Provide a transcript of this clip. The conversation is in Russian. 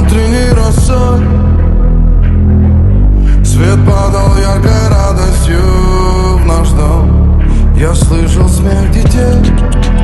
утренней росой. Свет падал яркой радостью в наш дом. Я слышал смех детей.